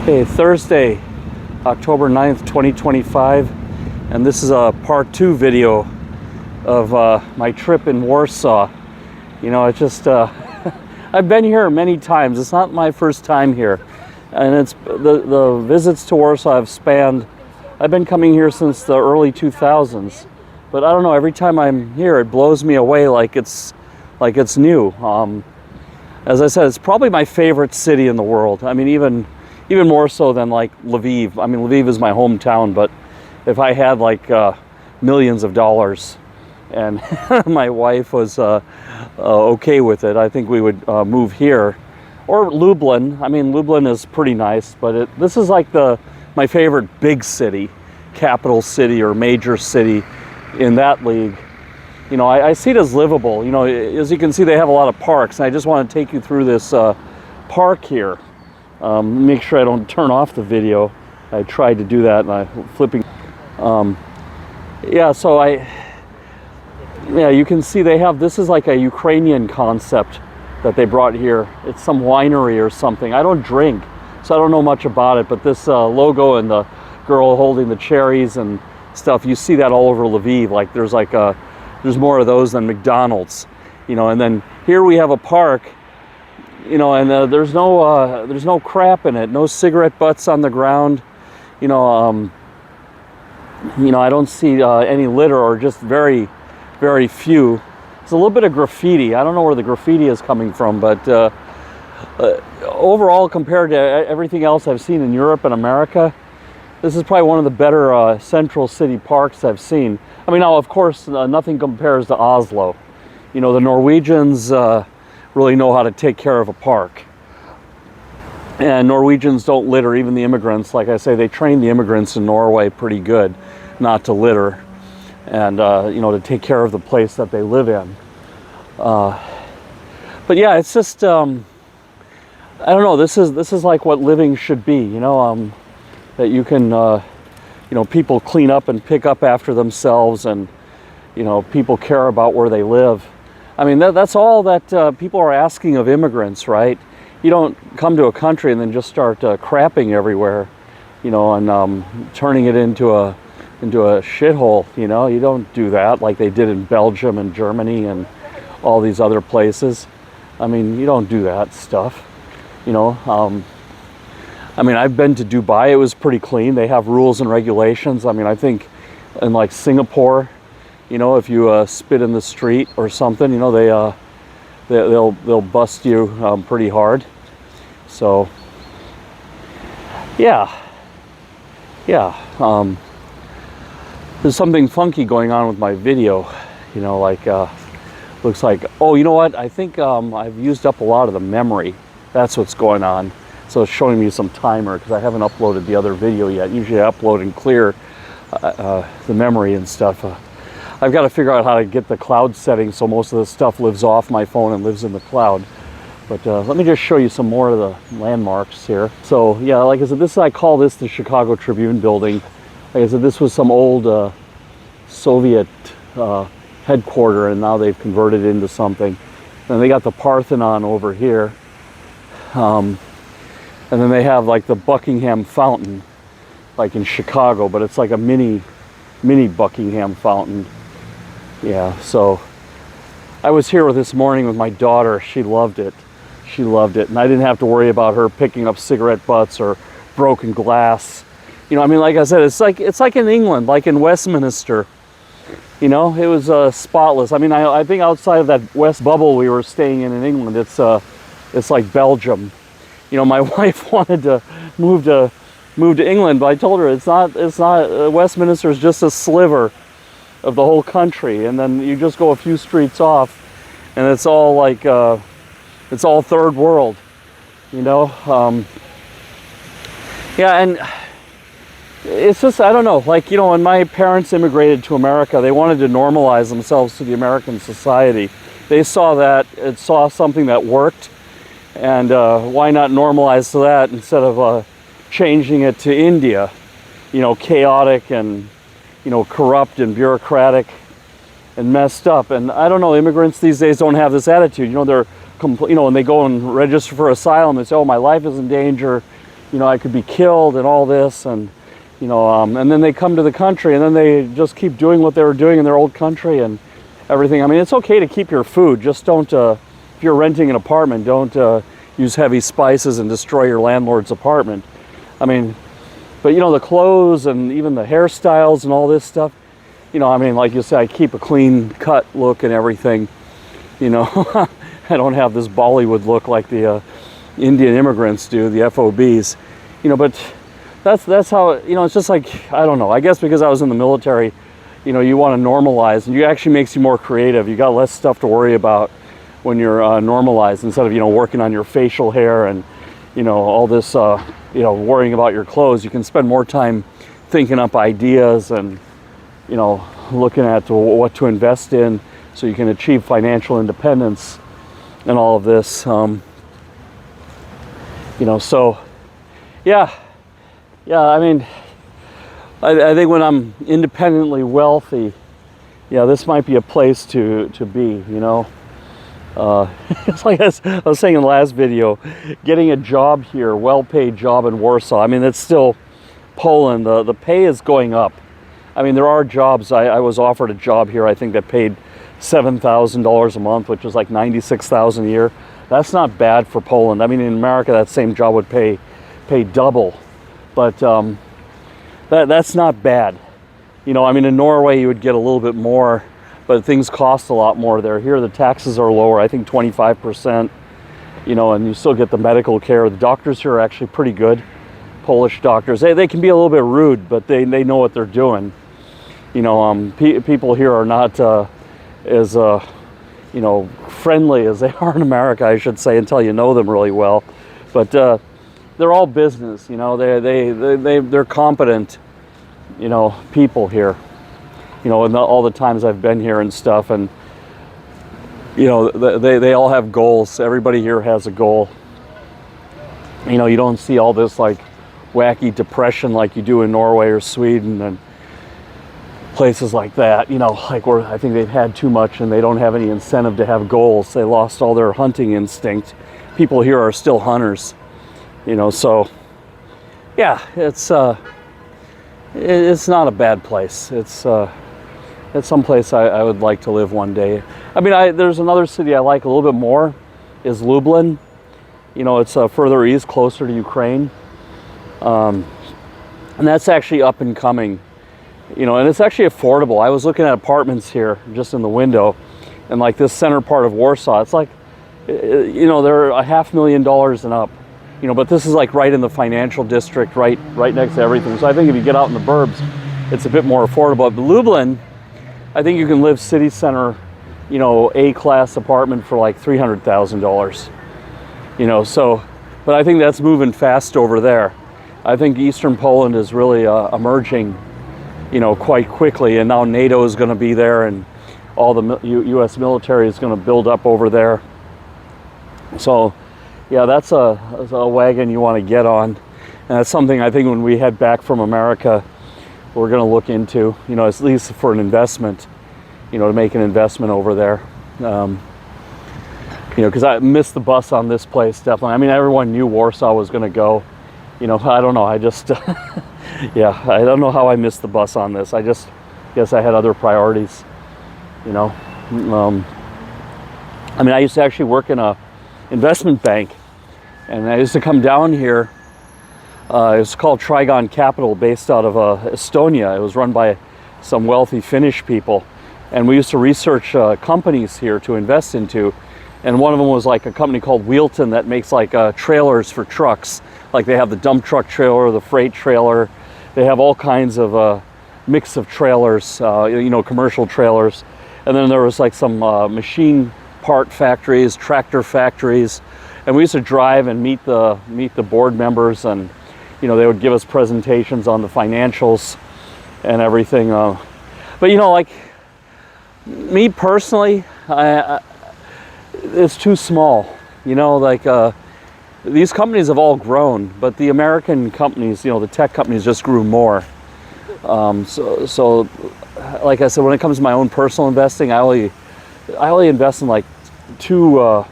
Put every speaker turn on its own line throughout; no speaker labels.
Okay, Thursday, October 9th, 2025, and this is a part 2 video of my trip in Warsaw. You know, it's just, I've been here many times. It's not my first time here. And it's the visits to Warsaw have spanned, I've been coming here since the early 2000s. But I don't know, every time I'm here, it blows me away like it's new. As I said, it's probably my favorite city in the world. I mean, even more so than like Lviv. I mean, Lviv is my hometown, but if I had like millions of dollars and my wife was okay with it, I think we would move here. Or Lublin. I mean, Lublin is pretty nice, but this is like my favorite big city, capital city or major city in that league. You know, I see it as livable. You know, as you can see, they have a lot of parks, and I just want to take you through this park here. Make sure I don't turn off the video. I tried to do that, and I'm flipping. Yeah, so you can see they have, this is like a Ukrainian concept that they brought here. It's some winery or something. I don't drink, so I don't know much about it, but this logo and the girl holding the cherries and stuff, you see that all over Lviv. Like there's more of those than McDonald's, you know. And then here we have a park, you know, and there's no crap in it, no cigarette butts on the ground, you know. I don't see any litter, or just very, very few. There's a little bit of graffiti. I don't know where the graffiti is coming from, but overall, compared to everything else I've seen in Europe and America, this is probably one of the better central city parks I've seen. I mean, now, of course, nothing compares to Oslo. You know, the Norwegians really know how to take care of a park. And Norwegians don't litter, even the immigrants. Like I say, they train the immigrants in Norway pretty good not to litter and, you know, to take care of the place that they live in. But yeah, it's just, I don't know, this is like what living should be, you know, that you can, you know, people clean up and pick up after themselves, and, you know, people care about where they live. I mean, that's all that people are asking of immigrants, right? You don't come to a country and then just start crapping everywhere, you know, and turning it into a shithole, you know. You don't do that like they did in Belgium and Germany and all these other places. I mean, you don't do that stuff, you know. I mean, I've been to Dubai. It was pretty clean. They have rules and regulations. I mean, I think in like Singapore, you know, if you spit in the street or something, you know, they'll bust you pretty hard. So yeah. There's something funky going on with my video, you know, like looks like, oh, you know what? I think I've used up a lot of the memory. That's what's going on. So it's showing me some timer because I haven't uploaded the other video yet. Usually I upload and clear the memory and stuff. I've got to figure out how to get the cloud setting so most of the stuff lives off my phone and lives in the cloud. But let me just show you some more of the landmarks here. So yeah, like I said, I call this the Chicago Tribune building. Like I said, this was some old Soviet headquarters, and now they've converted it into something. And they got the Parthenon over here. And then they have like the Buckingham Fountain, like in Chicago, but it's like a mini Buckingham Fountain. Yeah, so I was here this morning with my daughter. She loved it. She loved it. And I didn't have to worry about her picking up cigarette butts or broken glass. You know, I mean, like I said, it's like in England, like in Westminster. You know, it was spotless. I mean, I think outside of that West bubble we were staying in England, it's like Belgium. You know, my wife wanted to move to England, but I told her it's not. Westminster is just a sliver of the whole country, and then you just go a few streets off, and it's all like it's all third world. You know, yeah, and it's just, I don't know. Like, you know, when my parents immigrated to America, they wanted to normalize themselves to the American society. They saw something that worked. And why not normalize to that instead of changing it to India, you know, chaotic and, you know, corrupt and bureaucratic and messed up. And I don't know, immigrants these days don't have this attitude. You know, they're, you know, when they go and register for asylum, they say, oh, my life is in danger. you know, I could be killed and all this, and you know, and then they come to the country and then they just keep doing what they were doing in their old country and everything. I mean, it's okay to keep your food, just don't, if you're renting an apartment, don't use heavy spices and destroy your landlord's apartment. I mean, but you know, the clothes and even the hairstyles and all this stuff, you know, I mean, like you say, I keep a clean cut look and everything, you know. I don't have this Bollywood look like the Indian immigrants do, the FOBs, you know, but that's how, you know, it's just like, I don't know, I guess because I was in the military, you know, you want to normalize, and it actually makes you more creative. You got less stuff to worry about when you're normalized, instead of, you know, working on your facial hair and, you know, all this, you know, worrying about your clothes. You can spend more time thinking up ideas and, you know, looking at what to invest in so you can achieve financial independence and all of this. You know, so yeah, I mean, I think when I'm independently wealthy, yeah, this might be a place to be, you know. It's like I was saying in the last video, getting a job here, well-paid job in Warsaw. I mean, it's still Poland. The pay is going up. I mean, there are jobs. I was offered a job here, I think, that paid $7,000 a month, which is like $96,000 a year. That's not bad for Poland. I mean, in America, that same job would pay double, but that's not bad. You know, I mean, in Norway, you would get a little bit more, but things cost a lot more there. Here, the taxes are lower, I think 25%, you know, and you still get the medical care. The doctors here are actually pretty good, Polish doctors. They can be a little bit rude, but they know what they're doing. You know, people here are not as, you know, friendly as they are in America, I should say, until you know them really well. But they're all business, you know, they're competent, you know, people here. You know, and all the times I've been here and stuff, and you know, they all have goals. Everybody here has a goal. You know, you don't see all this like wacky depression like you do in Norway or Sweden and places like that. You know, like where I think they've had too much and they don't have any incentive to have goals. They lost all their hunting instinct. People here are still hunters. You know, so yeah, it's not a bad place. It's someplace I would like to live one day. I mean, there's another city I like a little bit more, is Lublin. You know, it's further east, closer to Ukraine. And that's actually up and coming. You know, and it's actually affordable. I was looking at apartments here, just in the window, and like this center part of Warsaw, it's like, you know, they're $500,000 and up. You know, but this is like right in the financial district, right next to everything. So I think if you get out in the burbs, it's a bit more affordable. But Lublin, I think you can live city center, you know, A-class apartment for like $300,000. You know, so, but I think that's moving fast over there. I think Eastern Poland is really emerging, you know, quite quickly. And now NATO is going to be there, and all the U.S. military is going to build up over there. So, yeah, that's a wagon you want to get on. And that's something I think when we head back from America, we're going to look into, you know, at least for an investment, you know, to make an investment over there. You know, because I missed the bus on this place, definitely. I mean, everyone knew Warsaw was going to go. You know, I don't know. I just, yeah, I don't know how I missed the bus on this. I just guess I had other priorities, you know. I mean, I used to actually work in a investment bank, and I used to come down here. It's called Trigon Capital, based out of Estonia. It was run by some wealthy Finnish people, and we used to research companies here to invest into. And one of them was like a company called Wheelton that makes like trailers for trucks. Like they have the dump truck trailer, the freight trailer. They have all kinds of mix of trailers, you know, commercial trailers. And then there was like some machine part factories, tractor factories, and we used to drive and meet the board members, and you know, they would give us presentations on the financials and everything. But you know, like me personally, it's too small. You know, like these companies have all grown, but the American companies, you know, the tech companies just grew more. So like I said, when it comes to my own personal investing, I only invest in like two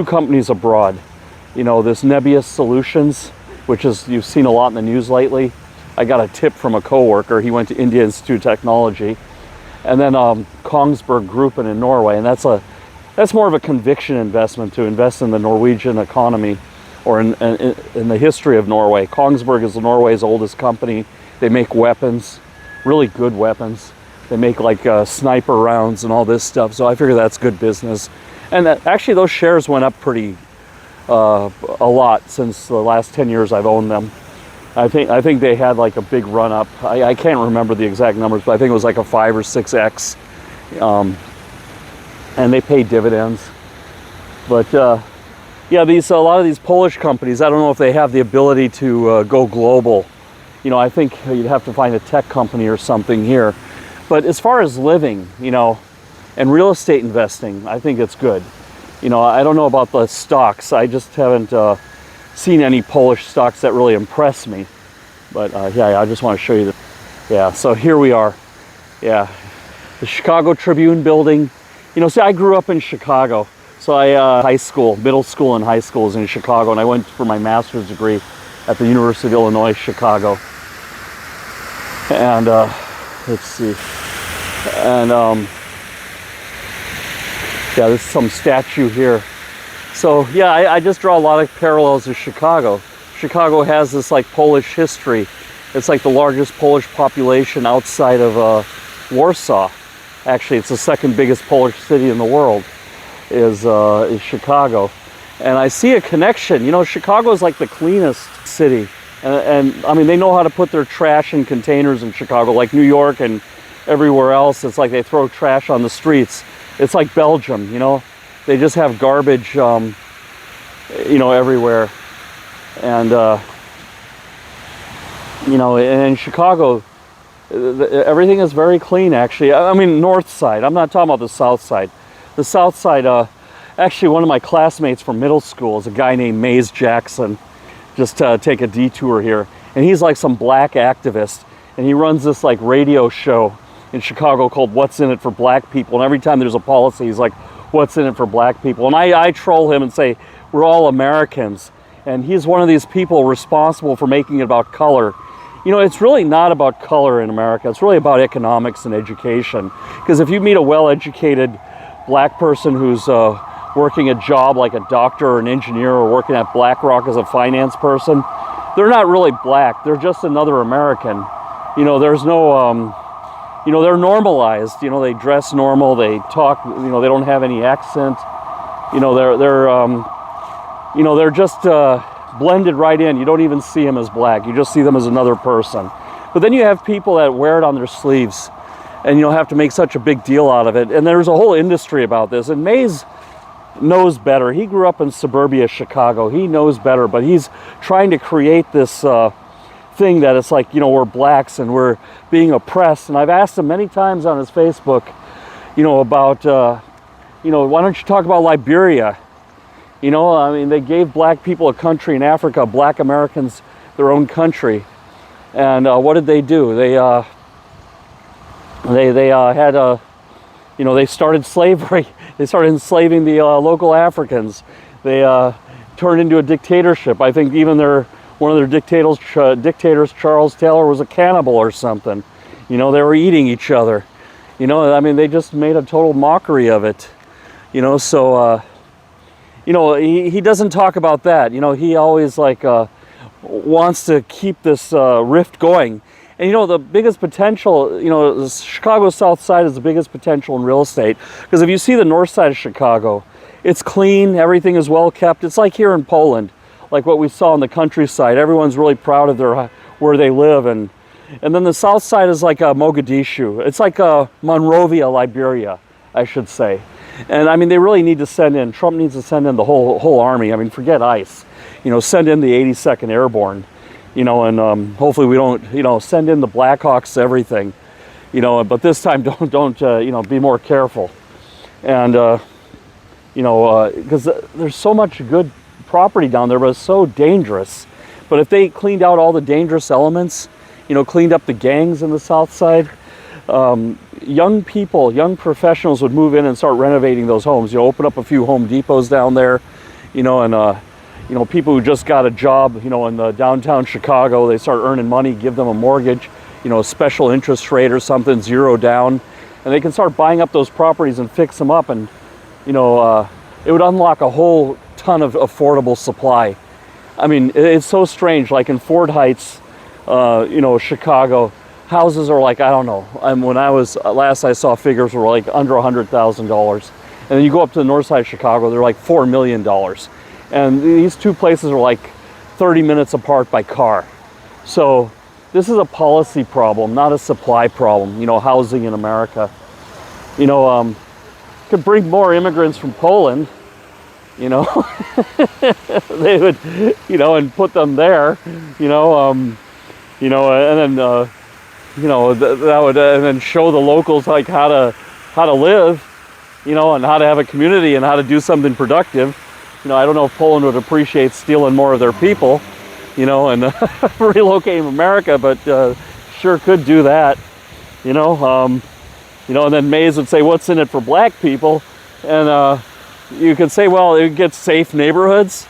companies abroad. You know, this Nebius Solutions, which is, you've seen a lot in the news lately. I got a tip from a coworker. He went to India Institute of Technology. And then Kongsberg Gruppen in Norway, and that's more of a conviction investment, to invest in the Norwegian economy, or in the history of Norway. Kongsberg is Norway's oldest company. They make weapons, really good weapons. They make like sniper rounds and all this stuff. So I figure that's good business. And actually, those shares went up pretty a lot since the last 10 years I've owned them. I think they had like a big run up. I can't remember the exact numbers, but I think it was like a 5 or 6x. And they pay dividends. But yeah, a lot of these Polish companies, I don't know if they have the ability to go global. You know, I think you'd have to find a tech company or something here. But as far as living, you know, and real estate investing, I think it's good. You know, I don't know about the stocks. I just haven't seen any Polish stocks that really impress me. But yeah, I just want to show you yeah, so here we are. Yeah, the Chicago Tribune building. You know, see, I grew up in Chicago. So high school, middle school and high school is in Chicago, and I went for my master's degree at the University of Illinois, Chicago. And let's see. And yeah, there's some statue here. So yeah, I just draw a lot of parallels to Chicago. Chicago has this like Polish history. It's like the largest Polish population outside of Warsaw. Actually, it's the second biggest Polish city in the world, is Chicago. And I see a connection. You know, Chicago is like the cleanest city. And I mean, they know how to put their trash in containers in Chicago, like New York and everywhere else. It's like they throw trash on the streets. It's like Belgium, you know. They just have garbage, you know, everywhere. And, you know, in Chicago, everything is very clean, actually. I mean, north side. I'm not talking about the south side. The south side, actually, one of my classmates from middle school is a guy named Mays Jackson. Just take a detour here. And he's like some black activist. And he runs this like radio show in Chicago called What's in It for Black People. And every time there's a policy, he's like, what's in it for black people? And I troll him and say, we're all Americans. And he's one of these people responsible for making it about color. You know, it's really not about color in America. It's really about economics and education. Because if you meet a well-educated black person who's working a job like a doctor or an engineer, or working at BlackRock as a finance person, they're not really black. They're just another American. You know, there's no, you know, they're normalized. You know, they dress normal. They talk. You know, they don't have any accent. You know, you know, they're just blended right in. You don't even see them as black. You just see them as another person. But then you have people that wear it on their sleeves, and you don't have to make such a big deal out of it. And there's a whole industry about this. And Mays knows better. He grew up in suburbia Chicago. He knows better, but he's trying to create this thing that it's like, you know, we're blacks and we're being oppressed. And I've asked him many times on his Facebook, you know, about, you know, why don't you talk about Liberia? You know, I mean, they gave black people a country in Africa, black Americans their own country. And what did they do? They had, you know, they started slavery. They started enslaving the local Africans. They turned into a dictatorship. I think even one of their dictators, Charles Taylor, was a cannibal or something. You know, they were eating each other. You know, I mean, they just made a total mockery of it. You know, so, you know, he doesn't talk about that. You know, he always like wants to keep this rift going. And you know, the biggest potential, you know, the Chicago South Side is the biggest potential in real estate. Because if you see the north side of Chicago, it's clean, everything is well kept. It's like here in Poland, like what we saw in the countryside. Everyone's really proud of where they live. And then the south side is like Mogadishu. It's like Monrovia, Liberia, I should say. And I mean, they really need to send in, Trump needs to send in the whole army. I mean, forget ICE. You know, send in the 82nd Airborne. You know, and hopefully we don't, you know, send in the Blackhawks, everything. You know, but this time don't you know, be more careful. And, you know, because there's so much good property down there, but it's so dangerous. But if they cleaned out all the dangerous elements, you know, cleaned up the gangs in the south side, young people, young professionals would move in and start renovating those homes. You know, open up a few Home Depots down there, you know, and You know, people who just got a job, you know, in the downtown Chicago, they start earning money, give them a mortgage, you know, a special interest rate or something, 0 down, and they can start buying up those properties and fix them up, and, you know, it would unlock a whole ton of affordable supply. I mean, it's so strange. Like in Ford Heights, you know, Chicago, houses are like, I don't know. When I was, last I saw figures were like under $100,000. And then you go up to the north side of Chicago, they're like $4 million. And these two places are like 30 minutes apart by car. So this is a policy problem, not a supply problem, you know, housing in America. You know, could bring more immigrants from Poland, you know, they would, you know, and put them there, you know, and then, you know, that would, and then show the locals like how to live, you know, and how to have a community and how to do something productive. You know, I don't know if Poland would appreciate stealing more of their people, you know, and relocating America, but sure could do that, you know, and then Mays would say, what's in it for black people? And you could say, well, it gets safe neighborhoods,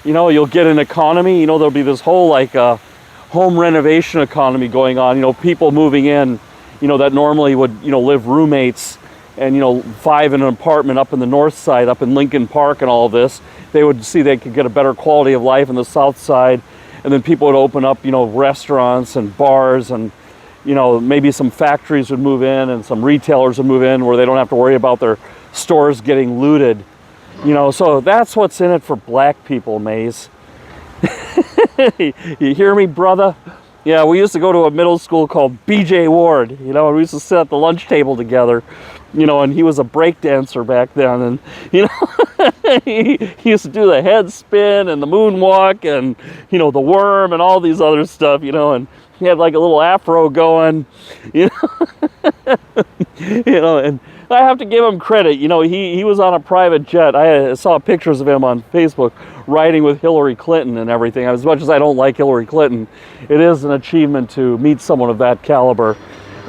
you know, you'll get an economy, you know, there'll be this whole like home renovation economy going on, you know, people moving in, you know, that normally would, you know, live roommates and, you know, 5 in an apartment up in the north side, up in Lincoln Park and all of this. They would see they could get a better quality of life in the south side, and then people would open up, you know, restaurants and bars, and, you know, maybe some factories would move in and some retailers would move in where they don't have to worry about their stores getting looted, you know. So that's what's in it for black people, Mays. You hear me, brother? Yeah, we used to go to a middle school called BJ Ward, you know, and we used to sit at the lunch table together, you know, and he was a break dancer back then, and, you know, he used to do the head spin and the moonwalk and, you know, the worm and all these other stuff, you know, and he had like a little afro going, you know, you know, and I have to give him credit, you know, he was on a private jet. I saw pictures of him on Facebook riding with Hillary Clinton and everything. As much as I don't like Hillary Clinton, it is an achievement to meet someone of that caliber,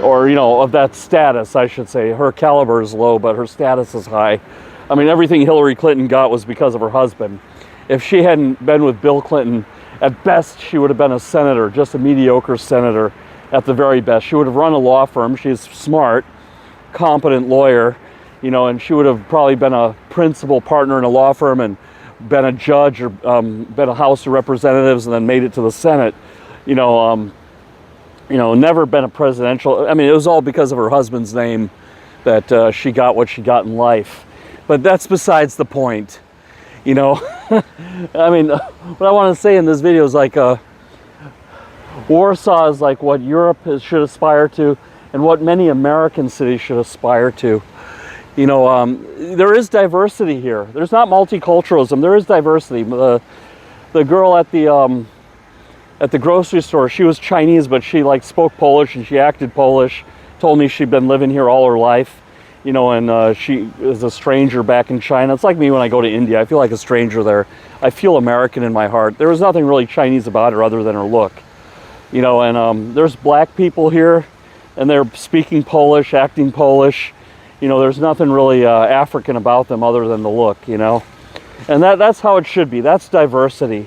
or, you know, of that status, I should say. Her caliber is low, but her status is high. I mean, everything Hillary Clinton got was because of her husband. If she hadn't been with Bill Clinton, at best, she would have been a senator, just a mediocre senator at the very best. She would have run a law firm. She's smart, competent lawyer, you know, and she would have probably been a principal partner in a law firm and been a judge or been a House of Representatives and then made it to the Senate, you know, never been a presidential. I mean, it was all because of her husband's name that she got what she got in life. But that's besides the point, you know. I mean, what I want to say in this video is like Warsaw is like what Europe should aspire to and what many American cities should aspire to. You know, there is diversity here. There's not multiculturalism. There is diversity. The girl at the grocery store, she was Chinese, but she like spoke Polish and she acted Polish. Told me she'd been living here all her life, you know, and she is a stranger back in China. It's like me when I go to India. I feel like a stranger there. I feel American in my heart. There was nothing really Chinese about her other than her look, you know. And there's black people here, and they're speaking Polish, acting Polish. You know, there's nothing really African about them other than the look, you know. And that's how it should be. That's diversity.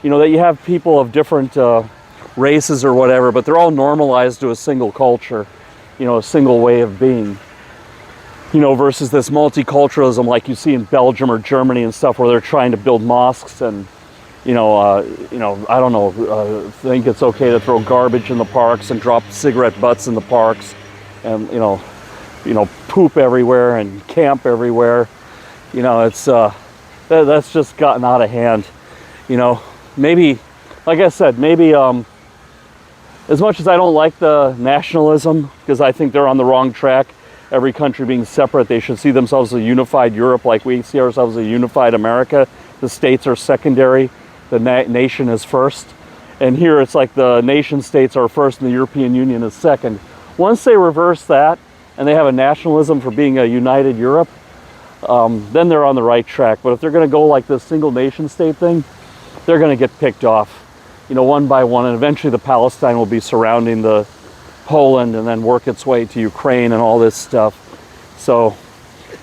You know, that you have people of different races or whatever, but they're all normalized to a single culture, you know, a single way of being. You know, versus this multiculturalism like you see in Belgium or Germany and stuff, where they're trying to build mosques and, you know, I don't know, think it's okay to throw garbage in the parks and drop cigarette butts in the parks, and you know, poop everywhere and camp everywhere. You know, it's that's just gotten out of hand. You know, maybe, like I said, maybe as much as I don't like the nationalism, because I think they're on the wrong track, every country being separate, they should see themselves as a unified Europe like we see ourselves as a unified America. The states are secondary, the nation is first. And here it's like the nation states are first and the European Union is second. Once they reverse that, and they have a nationalism for being a united Europe, then they're on the right track. But if they're going to go like this single nation state thing, they're going to get picked off, you know, one by one, and eventually the Palestine will be surrounding the Poland and then work its way to Ukraine and all this stuff. So,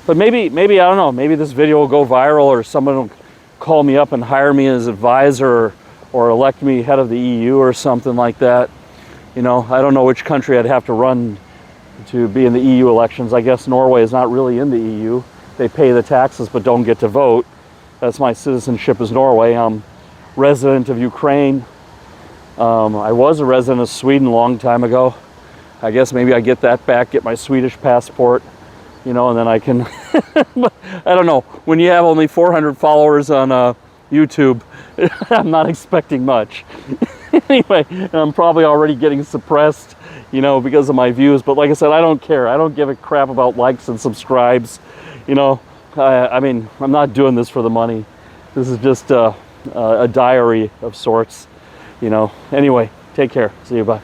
but maybe I don't know, maybe this video will go viral or someone will call me up and hire me as advisor or elect me head of the EU or something like that. You know, I don't know which country I'd have to run to be in the EU elections. I guess Norway is not really in the EU. They pay the taxes but don't get to vote. That's my citizenship is Norway. I'm resident of Ukraine. I was a resident of Sweden a long time ago. I guess maybe I get that back, get my Swedish passport, you know, and then I can, I don't know. When you have only 400 followers on YouTube, I'm not expecting much. Anyway, I'm probably already getting suppressed, you know, because of my views. But like I said, I don't care. I don't give a crap about likes and subscribes. You know, I mean, I'm not doing this for the money. This is just a diary of sorts, you know. Anyway, take care. See you. Bye.